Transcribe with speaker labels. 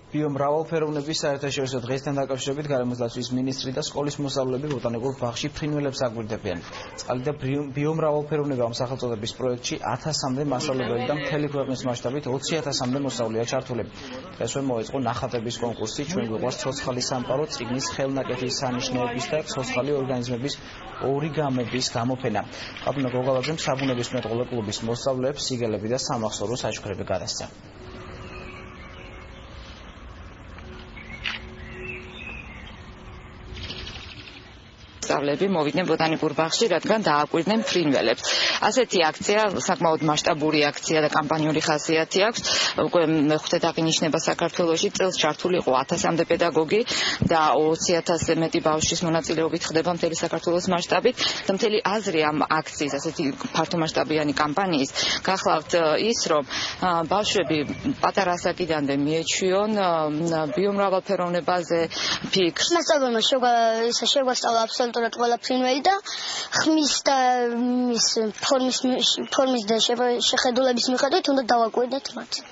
Speaker 1: ბიომრავალფეროვნების საერთაშორისო დღესთან დაკავშირებით გარემოსდაცვის მინისტრი და სკოლის მოსწავლეები ბოტანიკურ ბაღში ფრინველებს აკვირდებიან. წყალი და ბიომრავალფეროვნება ამ სახელწოდების პროექტში 1000-მდე მასწავლებელი და მთელი ქვეყნის მასშტაბით 20,000-მდე მოსწავლეა ჩართული. დღესვე მოეწყო ნახატების კონკურსი ჩვენ გვიყვარს ცოცხალი სამყარო, წიგნის ხელნაკეთის სანიშნაობის და ცოცხალი ორგანიზმების ორიგამების გამოფენა. აბუნა გოგალაძემ საბუნებისმეტყველო კლუბის მოსწავლეებს სიგელები და სამახსოვრო საჩუქრები გადასცა.
Speaker 2: სწავლები მოვიდნენ ბოტანიკურ ბაღში, რადგან დააკვირდნენ ფრინველებს. ასეთი აქცია საკმაოდ მასშტაბური აქცია და კამპანიური ხასიათი აქვს. უკვე მეხუთე აღინიშნება საქართველოში, წელს ჩართული იყო 1000-მდე პედაგოგი და 20,000-ზე მეტი ბავშვის მონაწილეობით ხდება მთელი საქართველოს მასშტაბით. და მთელი აზრი ამ აქციის, ასეთი ფართომასშტაბიანი კამპანიის გახლავთ ის, რომ ბავშვები პატარა ასაკიდანვე მიეჩვიონ ბიომრავალფეროვნებაზე ფიქრს.
Speaker 3: მასწავლებელმა შეგვასწავლა აბსოლუტურად ყველა ფრინველი და ხმის და მის ფორმის და შეხედულების მიხედვით უნდა დავაკვირდეთ მათ.